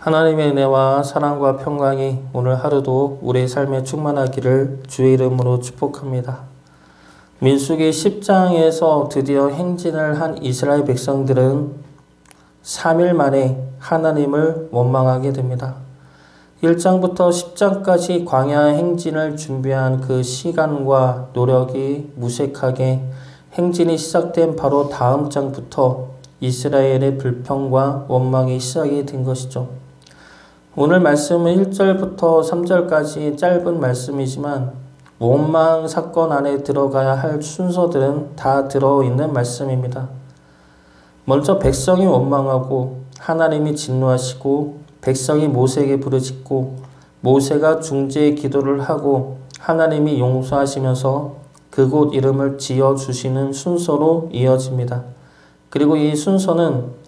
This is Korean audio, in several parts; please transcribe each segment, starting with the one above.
하나님의 은혜와 사랑과 평강이 오늘 하루도 우리의 삶에 충만하기를 주의 이름으로 축복합니다. 민수기 10장에서 드디어 행진을 한 이스라엘 백성들은 3일 만에 하나님을 원망하게 됩니다. 1장부터 10장까지 광야 행진을 준비한 그 시간과 노력이 무색하게 행진이 시작된 바로 다음 장부터 이스라엘의 불평과 원망이 시작이 된 것이죠. 오늘 말씀은 1절부터 3절까지 짧은 말씀이지만 원망 사건 안에 들어가야 할 순서들은 다 들어있는 말씀입니다. 먼저 백성이 원망하고 하나님이 진노하시고 백성이 모세에게 부르짖고 모세가 중재의 기도를 하고 하나님이 용서하시면서 그곳 이름을 지어주시는 순서로 이어집니다. 그리고 이 순서는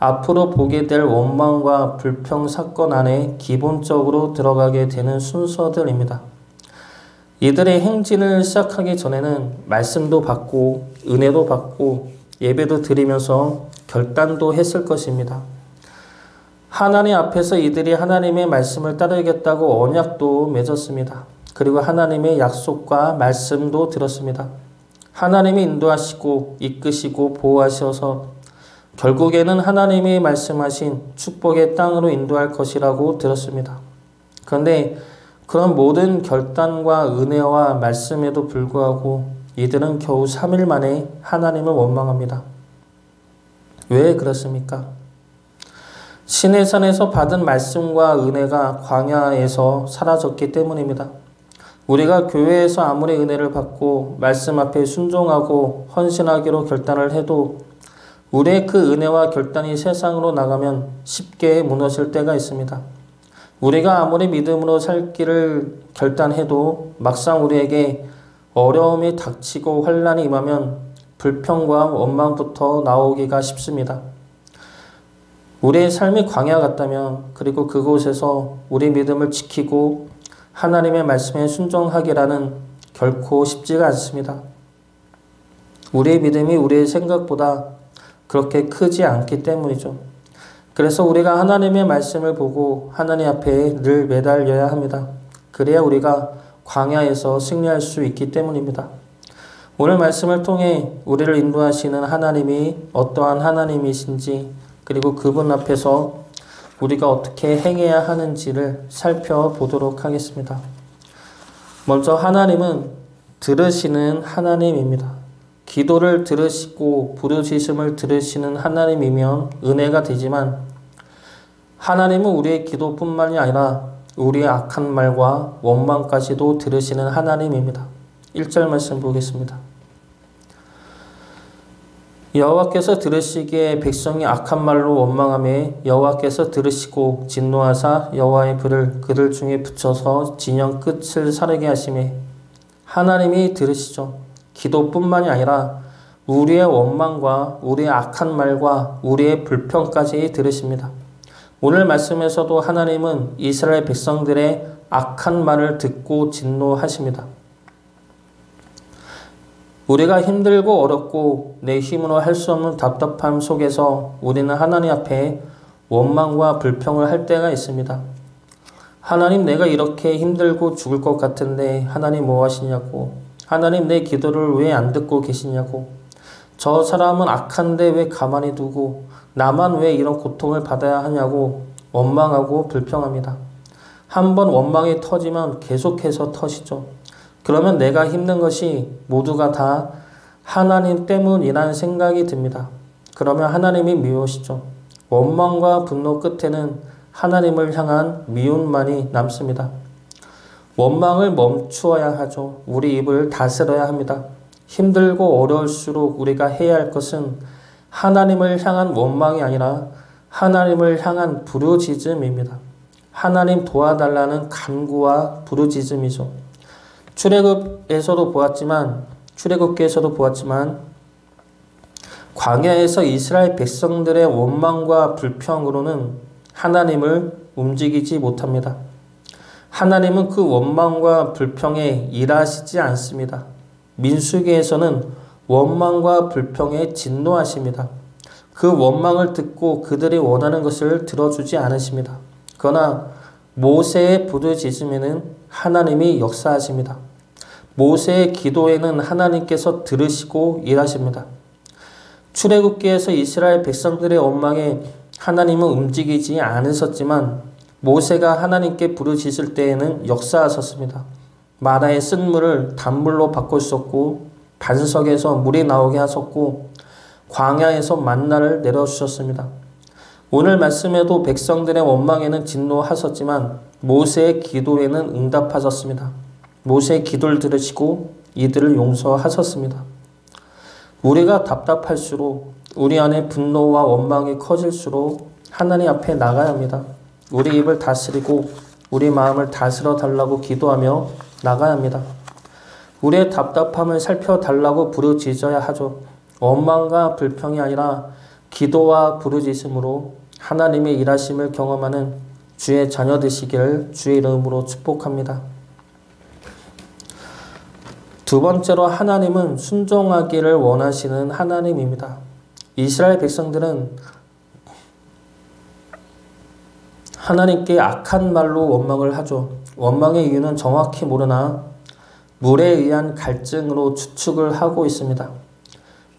앞으로 보게 될 원망과 불평 사건 안에 기본적으로 들어가게 되는 순서들입니다. 이들의 행진을 시작하기 전에는 말씀도 받고 은혜도 받고 예배도 드리면서 결단도 했을 것입니다. 하나님 앞에서 이들이 하나님의 말씀을 따르겠다고 언약도 맺었습니다. 그리고 하나님의 약속과 말씀도 들었습니다. 하나님이 인도하시고 이끄시고 보호하셔서 결국에는 하나님이 말씀하신 축복의 땅으로 인도할 것이라고 들었습니다. 그런데 그런 모든 결단과 은혜와 말씀에도 불구하고 이들은 겨우 3일 만에 하나님을 원망합니다. 왜 그렇습니까? 시내산에서 받은 말씀과 은혜가 광야에서 사라졌기 때문입니다. 우리가 교회에서 아무리 은혜를 받고 말씀 앞에 순종하고 헌신하기로 결단을 해도 우리의 그 은혜와 결단이 세상으로 나가면 쉽게 무너질 때가 있습니다. 우리가 아무리 믿음으로 살기를 결단해도 막상 우리에게 어려움이 닥치고 환난이 임하면 불평과 원망부터 나오기가 쉽습니다. 우리의 삶이 광야 같다면 그리고 그곳에서 우리 믿음을 지키고 하나님의 말씀에 순종하기라는 결코 쉽지가 않습니다. 우리의 믿음이 우리의 생각보다 그렇게 크지 않기 때문이죠. 그래서 우리가 하나님의 말씀을 보고 하나님 앞에 늘 매달려야 합니다. 그래야 우리가 광야에서 승리할 수 있기 때문입니다. 오늘 말씀을 통해 우리를 인도하시는 하나님이 어떠한 하나님이신지 그리고 그분 앞에서 우리가 어떻게 행해야 하는지를 살펴보도록 하겠습니다. 먼저 하나님은 들으시는 하나님입니다. 기도를 들으시고 부르짖음을 들으시는 하나님이면 은혜가 되지만 하나님은 우리의 기도뿐만이 아니라 우리의 악한 말과 원망까지도 들으시는 하나님입니다. 1절 말씀 보겠습니다. 여호와께서 들으시기에 백성이 악한 말로 원망하매 여호와께서 들으시고 진노하사 여호와의 불을 그들 중에 붙여서 진영 끝을 사르게 하시매 하나님이 들으시죠. 기도뿐만이 아니라 우리의 원망과 우리의 악한 말과 우리의 불평까지 들으십니다. 오늘 말씀에서도 하나님은 이스라엘 백성들의 악한 말을 듣고 진노하십니다. 우리가 힘들고 어렵고 내 힘으로 할 수 없는 답답함 속에서 우리는 하나님 앞에 원망과 불평을 할 때가 있습니다. 하나님, 내가 이렇게 힘들고 죽을 것 같은데 하나님 뭐 하시냐고, 하나님 내 기도를 왜 안 듣고 계시냐고, 저 사람은 악한데 왜 가만히 두고 나만 왜 이런 고통을 받아야 하냐고 원망하고 불평합니다. 한번 원망이 터지면 계속해서 터지죠. 그러면 내가 힘든 것이 모두가 다 하나님 때문이라는 생각이 듭니다. 그러면 하나님이 미우시죠. 원망과 분노 끝에는 하나님을 향한 미움만이 남습니다. 원망을 멈추어야 하죠. 우리 입을 다스려야 합니다. 힘들고 어려울수록 우리가 해야 할 것은 하나님을 향한 원망이 아니라 하나님을 향한 부르짖음입니다. 하나님 도와달라는 간구와 부르짖음이죠. 출애굽께서도 보았지만 광야에서 이스라엘 백성들의 원망과 불평으로는 하나님을 움직이지 못합니다. 하나님은 그 원망과 불평에 일하시지 않습니다. 민수기에서는 원망과 불평에 진노하십니다. 그 원망을 듣고 그들이 원하는 것을 들어주지 않으십니다. 그러나 모세의 부르짖음에는 하나님이 역사하십니다. 모세의 기도에는 하나님께서 들으시고 일하십니다. 출애굽기에서 이스라엘 백성들의 원망에 하나님은 움직이지 않으셨지만 모세가 하나님께 부르짖을 때에는 역사하셨습니다. 마라의 쓴물을 단물로 바꾸셨고 반석에서 물이 나오게 하셨고 광야에서 만나를 내려주셨습니다. 오늘 말씀에도 백성들의 원망에는 진노하셨지만 모세의 기도에는 응답하셨습니다. 모세의 기도를 들으시고 이들을 용서하셨습니다. 우리가 답답할수록 우리 안에 분노와 원망이 커질수록 하나님 앞에 나가야 합니다. 우리 입을 다스리고 우리 마음을 다스려 달라고 기도하며 나가야 합니다. 우리의 답답함을 살펴달라고 부르짖어야 하죠. 원망과 불평이 아니라 기도와 부르짖음으로 하나님의 일하심을 경험하는 주의 자녀 되시기를 주의 이름으로 축복합니다. 두 번째로 하나님은 순종하기를 원하시는 하나님입니다. 이스라엘 백성들은 하나님께 악한 말로 원망을 하죠. 원망의 이유는 정확히 모르나 물에 의한 갈증으로 추측을 하고 있습니다.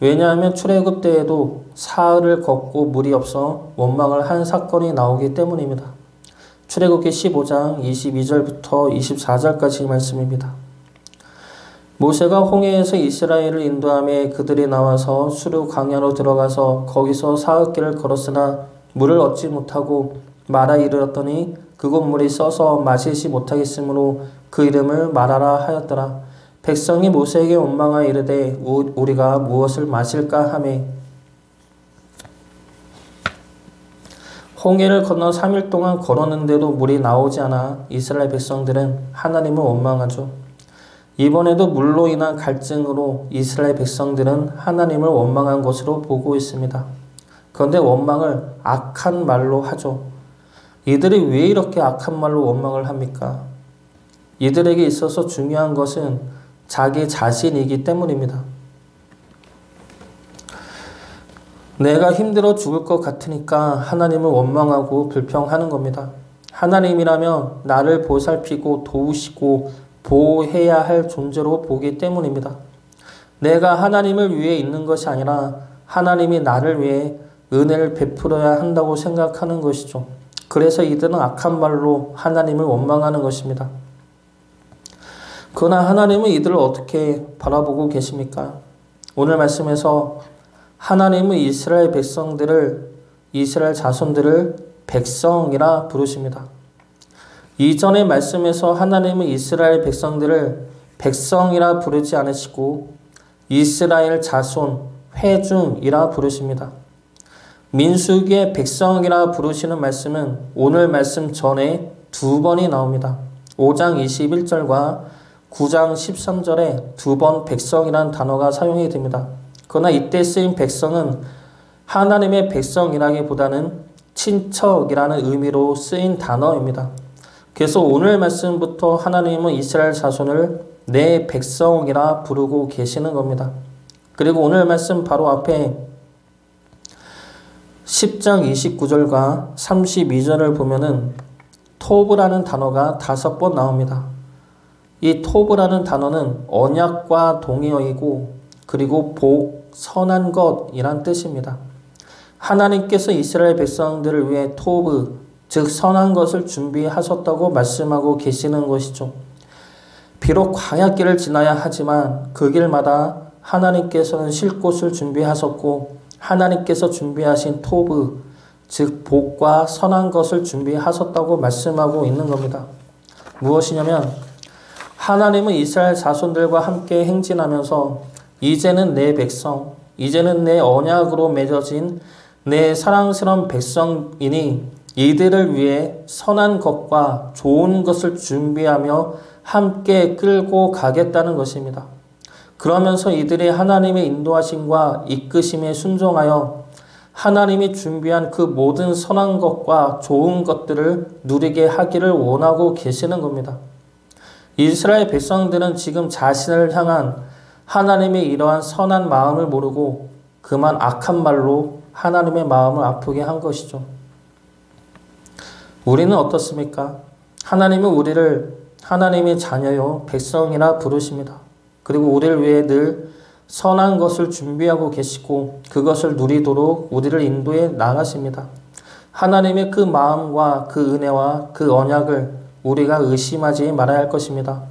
왜냐하면 출애굽 때에도 사흘을 걷고 물이 없어 원망을 한 사건이 나오기 때문입니다. 출애굽기 15장 22절부터 24절까지 말씀입니다. 모세가 홍해에서 이스라엘을 인도하며 그들이 나와서 수르 광야로 들어가서 거기서 사흘길을 걸었으나 물을 얻지 못하고 마라 이르렀더니 그곳 물이 써서 마시지 못하겠으므로 그 이름을 마라라 하였더라. 백성이 모세에게 원망하여 이르되 우리가 무엇을 마실까 하매 홍해를 건너 3일 동안 걸었는데도 물이 나오지 않아 이스라엘 백성들은 하나님을 원망하죠. 이번에도 물로 인한 갈증으로 이스라엘 백성들은 하나님을 원망한 것으로 보고 있습니다. 그런데 원망을 악한 말로 하죠. 이들이 왜 이렇게 악한 말로 원망을 합니까? 이들에게 있어서 중요한 것은 자기 자신이기 때문입니다. 내가 힘들어 죽을 것 같으니까 하나님을 원망하고 불평하는 겁니다. 하나님이라면 나를 보살피고 도우시고 보호해야 할 존재로 보기 때문입니다. 내가 하나님을 위해 있는 것이 아니라 하나님이 나를 위해 은혜를 베풀어야 한다고 생각하는 것이죠. 그래서 이들은 악한 말로 하나님을 원망하는 것입니다. 그러나 하나님은 이들을 어떻게 바라보고 계십니까? 오늘 말씀에서 하나님은 이스라엘 백성들을, 이스라엘 자손들을 백성이라 부르십니다. 이전의 말씀에서 하나님은 이스라엘 백성들을 백성이라 부르지 않으시고 이스라엘 자손, 회중이라 부르십니다. 민수기의 백성이라 부르시는 말씀은 오늘 말씀 전에 두 번이 나옵니다. 5장 21절과 9장 13절에 두 번 백성이란 단어가 사용이 됩니다. 그러나 이때 쓰인 백성은 하나님의 백성이라기보다는 친척이라는 의미로 쓰인 단어입니다. 그래서 오늘 말씀부터 하나님은 이스라엘 자손을 내 백성이라 부르고 계시는 겁니다. 그리고 오늘 말씀 바로 앞에 10장 29절과 32절을 보면은 토브라는 단어가 5번 나옵니다. 이 토브라는 단어는 언약과 동의어이고 그리고 복, 선한 것이란 뜻입니다. 하나님께서 이스라엘 백성들을 위해 토브, 즉 선한 것을 준비하셨다고 말씀하고 계시는 것이죠. 비록 광야길을 지나야 하지만 그 길마다 하나님께서는 쉴 곳을 준비하셨고 하나님께서 준비하신 토브, 즉 복과 선한 것을 준비하셨다고 말씀하고 있는 겁니다. 무엇이냐면 하나님은 이스라엘 자손들과 함께 행진하면서 이제는 내 백성, 이제는 내 언약으로 맺어진 내 사랑스러운 백성이니 이들을 위해 선한 것과 좋은 것을 준비하며 함께 끌고 가겠다는 것입니다. 그러면서 이들이 하나님의 인도하심과 이끄심에 순종하여 하나님이 준비한 그 모든 선한 것과 좋은 것들을 누리게 하기를 원하고 계시는 겁니다. 이스라엘 백성들은 지금 자신을 향한 하나님의 이러한 선한 마음을 모르고 그만 악한 말로 하나님의 마음을 아프게 한 것이죠. 우리는 어떻습니까? 하나님은 우리를 하나님의 자녀요 백성이라 부르십니다. 그리고 우리를 위해 늘 선한 것을 준비하고 계시고 그것을 누리도록 우리를 인도해 나가십니다. 하나님의 그 마음과 그 은혜와 그 언약을 우리가 의심하지 말아야 할 것입니다.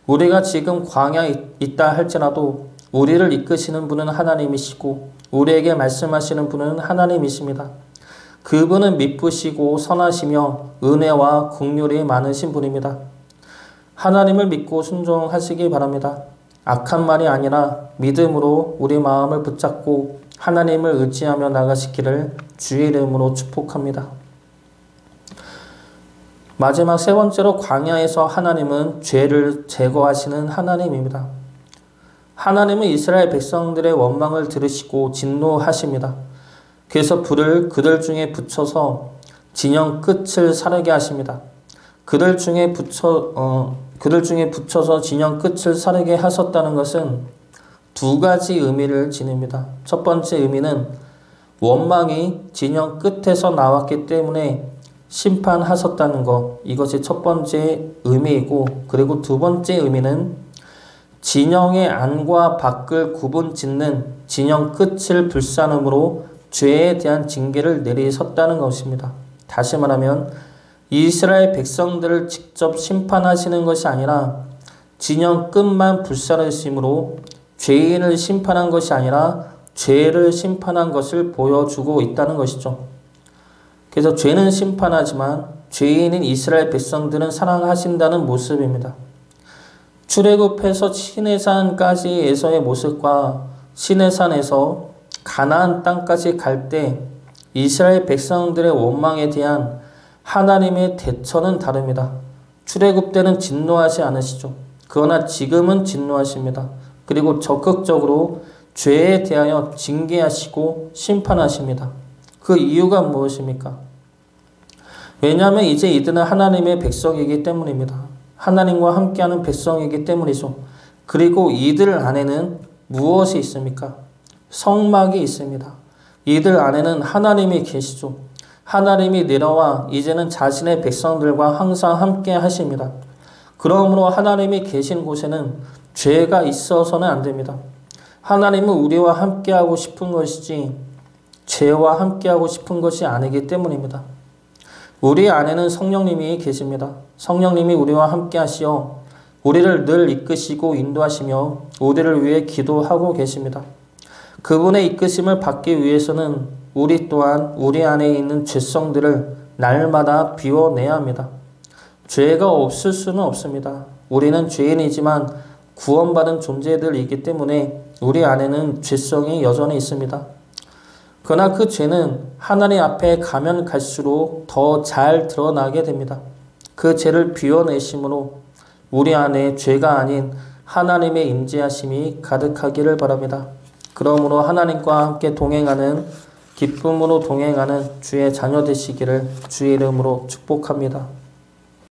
우리가 지금 광야에 있다 할지라도 우리를 이끄시는 분은 하나님이시고 우리에게 말씀하시는 분은 하나님이십니다. 그분은 미쁘시고 선하시며 은혜와 긍휼이 많으신 분입니다. 하나님을 믿고 순종하시기 바랍니다. 악한 말이 아니라 믿음으로 우리 마음을 붙잡고 하나님을 의지하며 나가시기를 주의 이름으로 축복합니다. 마지막 세 번째로 광야에서 하나님은 죄를 제거하시는 하나님입니다. 하나님은 이스라엘 백성들의 원망을 들으시고 진노하십니다. 그래서 불을 그들 중에 붙여서 진영 끝을 사르게 하십니다. 그들 중에 붙여서 진영 끝을 사르게 하셨다는 것은 두 가지 의미를 지닙니다. 첫 번째 의미는 원망이 진영 끝에서 나왔기 때문에 심판하셨다는 것, 이것이 첫 번째 의미이고, 그리고 두 번째 의미는 진영의 안과 밖을 구분 짓는 진영 끝을 불사름으로 죄에 대한 징계를 내리셨다는 것입니다. 다시 말하면 이스라엘 백성들을 직접 심판하시는 것이 아니라 진영 끝만 불사르심으로 죄인을 심판한 것이 아니라 죄를 심판한 것을 보여주고 있다는 것이죠. 그래서 죄는 심판하지만 죄인인 이스라엘 백성들은 사랑하신다는 모습입니다. 출애굽해서 시내산까지에서의 모습과 시내산에서 가나안 땅까지 갈 때 이스라엘 백성들의 원망에 대한 하나님의 대처는 다릅니다. 출애굽 때는 진노하지 않으시죠. 그러나 지금은 진노하십니다. 그리고 적극적으로 죄에 대하여 징계하시고 심판하십니다. 그 이유가 무엇입니까? 왜냐하면 이제 이들은 하나님의 백성이기 때문입니다. 하나님과 함께하는 백성이기 때문이죠. 그리고 이들 안에는 무엇이 있습니까? 성막이 있습니다. 이들 안에는 하나님이 계시죠. 하나님이 내려와 이제는 자신의 백성들과 항상 함께 하십니다. 그러므로 하나님이 계신 곳에는 죄가 있어서는 안 됩니다. 하나님은 우리와 함께하고 싶은 것이지 죄와 함께하고 싶은 것이 아니기 때문입니다. 우리 안에는 성령님이 계십니다. 성령님이 우리와 함께하시어 우리를 늘 이끄시고 인도하시며 우리를 위해 기도하고 계십니다. 그분의 이끄심을 받기 위해서는 우리 또한 우리 안에 있는 죄성들을 날마다 비워내야 합니다. 죄가 없을 수는 없습니다. 우리는 죄인이지만 구원받은 존재들이기 때문에 우리 안에는 죄성이 여전히 있습니다. 그러나 그 죄는 하나님 앞에 가면 갈수록 더 잘 드러나게 됩니다. 그 죄를 비워내심으로 우리 안에 죄가 아닌 하나님의 임재하심이 가득하기를 바랍니다. 그러므로 하나님과 함께 동행하는 기쁨으로 동행하는 주의 자녀 되시기를 주의 이름으로 축복합니다.